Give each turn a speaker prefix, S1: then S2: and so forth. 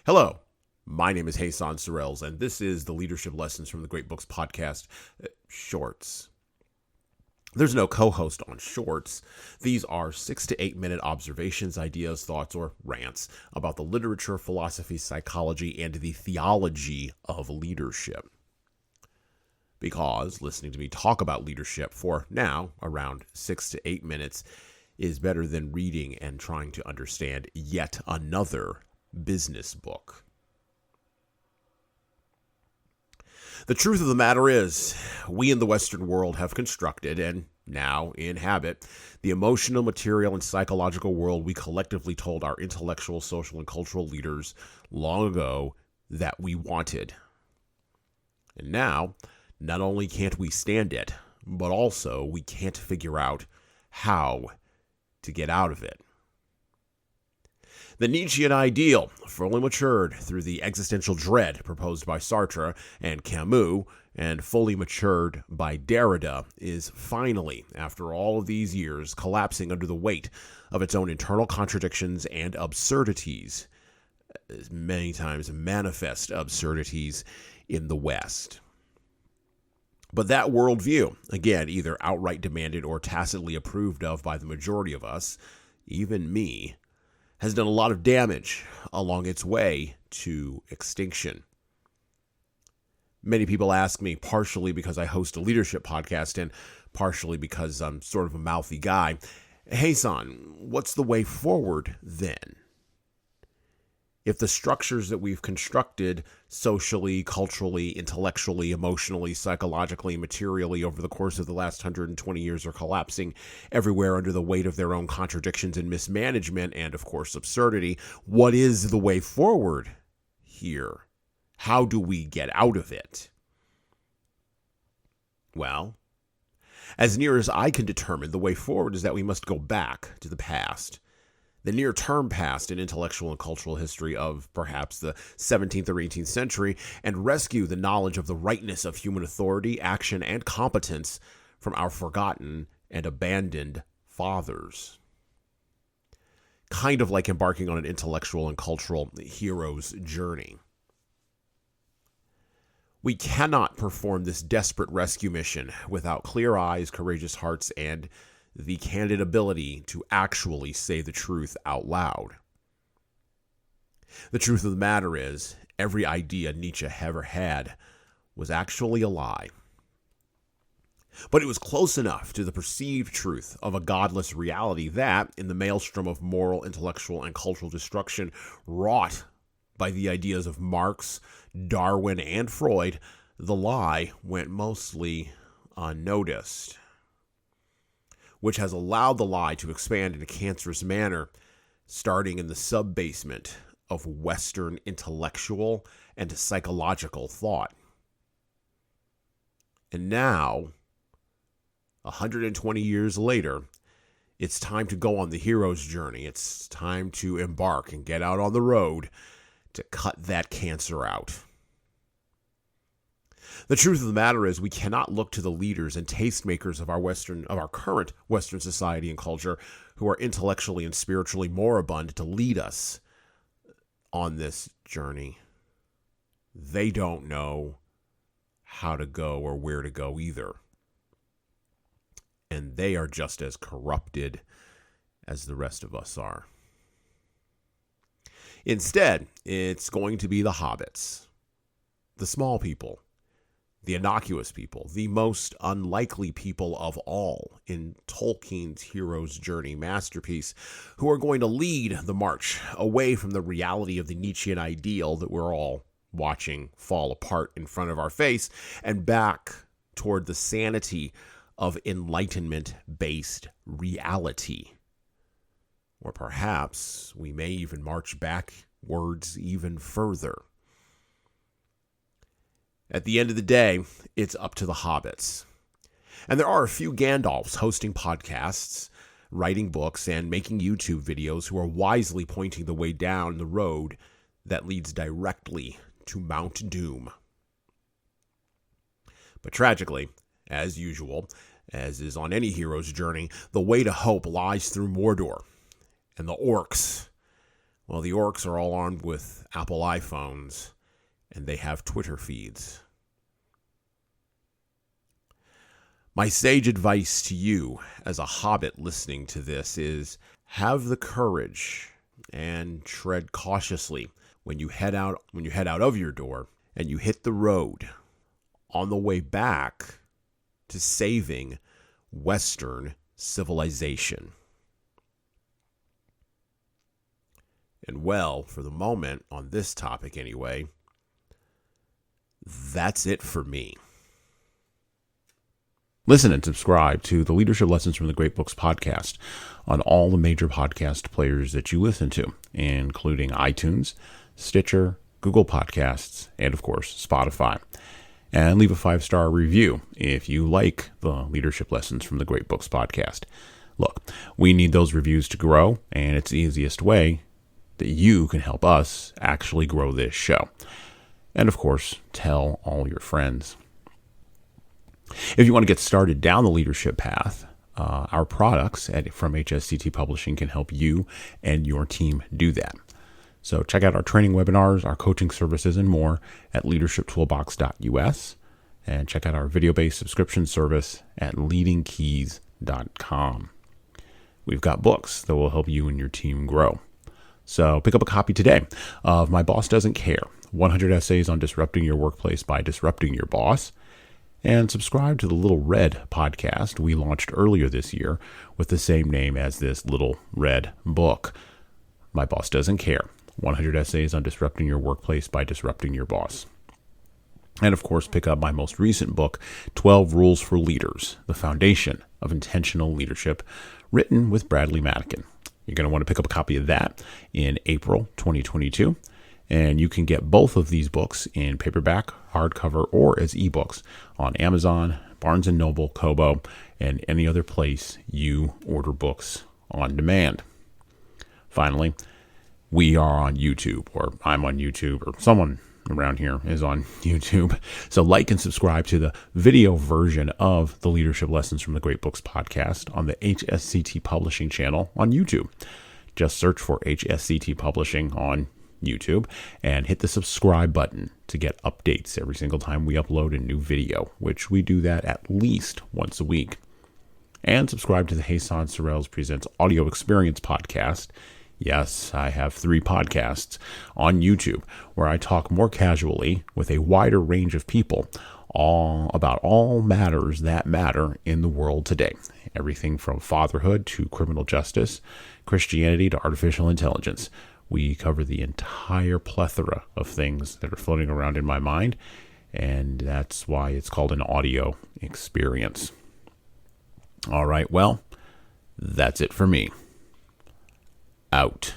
S1: Hello, my name is Hassan Sorrells, and this is the Leadership Lessons from the Great Books podcast, Shorts. There's no co-host on Shorts. These are 6 to 8 minute observations, ideas, thoughts, or rants about the literature, philosophy, psychology, and the theology of leadership. Because listening to me talk about leadership for now around 6 to 8 minutes is better than reading and trying to understand yet another business book. The truth of the matter is, we in the Western world have constructed and now inhabit the emotional, material, and psychological world we collectively told our intellectual, social, and cultural leaders long ago that we wanted. And now, not only can't we stand it, but also we can't figure out how to get out of it. The Nietzschean ideal, fully matured through the existential dread proposed by Sartre and Camus, and fully matured by Derrida, is finally, after all of these years, collapsing under the weight of its own internal contradictions and absurdities, many times manifest absurdities in the West. But that worldview, again, either outright demanded or tacitly approved of by the majority of us, even me, has done a lot of damage along its way to extinction. Many people ask me, partially because I host a leadership podcast and partially because I'm sort of a mouthy guy, "Hey, son, what's the way forward then? If the structures that we've constructed socially, culturally, intellectually, emotionally, psychologically, materially over the course of the last 120 years are collapsing everywhere under the weight of their own contradictions and mismanagement and, of course, absurdity, what is the way forward here? How do we get out of it?" Well, as near as I can determine, the way forward is that we must go back to the past. The near-term past in intellectual and cultural history of perhaps the 17th or 18th century, and rescue the knowledge of the rightness of human authority, action, and competence from our forgotten and abandoned fathers. Kind of like embarking on an intellectual and cultural hero's journey. We cannot perform this desperate rescue mission without clear eyes, courageous hearts, and the candid ability to actually say the truth out loud. The truth of the matter is, every idea Nietzsche ever had was actually a lie. But it was close enough to the perceived truth of a godless reality that, in the maelstrom of moral, intellectual, and cultural destruction wrought by the ideas of Marx, Darwin, and Freud, the lie went mostly unnoticed, which has allowed the lie to expand in a cancerous manner, starting in the sub-basement of Western intellectual and psychological thought. And now, 120 years later, it's time to go on the hero's journey. It's time to embark and get out on the road to cut that cancer out. The truth of the matter is, we cannot look to the leaders and tastemakers of our current Western society and culture, who are intellectually and spiritually moribund, to lead us on this journey. They don't know how to go or where to go either. And they are just as corrupted as the rest of us are. Instead, it's going to be the hobbits, the small people, the innocuous people, the most unlikely people of all in Tolkien's hero's journey masterpiece, who are going to lead the march away from the reality of the Nietzschean ideal that we're all watching fall apart in front of our face, and back toward the sanity of enlightenment-based reality. Or perhaps we may even march backwards even further. At the end of the day, it's up to the hobbits. And there are a few Gandalfs hosting podcasts, writing books, and making YouTube videos who are wisely pointing the way down the road that leads directly to Mount Doom. But tragically, as usual, as is on any hero's journey, the way to hope lies through Mordor. And the orcs, Well, the orcs are all armed with Apple iPhones, and they have Twitter feeds. My sage advice to you as a hobbit listening to this is have the courage and tread cautiously when you head out of your door and you hit the road on the way back to saving Western civilization. And well, for the moment, on this topic anyway, that's it for me. Listen and subscribe to the Leadership Lessons from the Great Books podcast on all the major podcast players that you listen to, including iTunes, Stitcher, Google Podcasts, and of course, Spotify. And leave a 5-star review if you like the Leadership Lessons from the Great Books podcast. Look, we need those reviews to grow, and it's the easiest way that you can help us actually grow this show. And of course, tell all your friends. If you want to get started down the leadership path, our products from HSCT Publishing can help you and your team do that. So check out our training webinars, our coaching services, and more at leadershiptoolbox.us. And check out our video-based subscription service at leadingkeys.com. We've got books that will help you and your team grow. So pick up a copy today of My Boss Doesn't Care, 100 Essays on Disrupting Your Workplace by Disrupting Your Boss. And subscribe to the Little Red podcast we launched earlier this year with the same name as this Little Red book. My Boss Doesn't Care, 100 Essays on Disrupting Your Workplace by Disrupting Your Boss. And of course, pick up my most recent book, 12 Rules for Leaders, the Foundation of Intentional Leadership, written with Bradley Madigan. You're going to want to pick up a copy of that in April 2022. And you can get both of these books in paperback, hardcover, or as ebooks on Amazon, Barnes & Noble, Kobo, and any other place you order books on demand. Finally, we are on YouTube, or I'm on YouTube, or someone around here is on YouTube. So like and subscribe to the video version of the Leadership Lessons from the Great Books podcast on the HSCT Publishing channel on YouTube. Just search for HSCT Publishing on YouTube and hit the subscribe button to get updates every single time we upload a new video, which we do that at least once a week. And subscribe to the Hassan Sorrells Presents Audio Experience podcast. Yes, I have 3 podcasts on YouTube where I talk more casually with a wider range of people about all matters that matter in the world today. Everything from fatherhood to criminal justice, Christianity to artificial intelligence. We cover the entire plethora of things that are floating around in my mind, and that's why it's called an audio experience. All right, well, that's it for me. Out.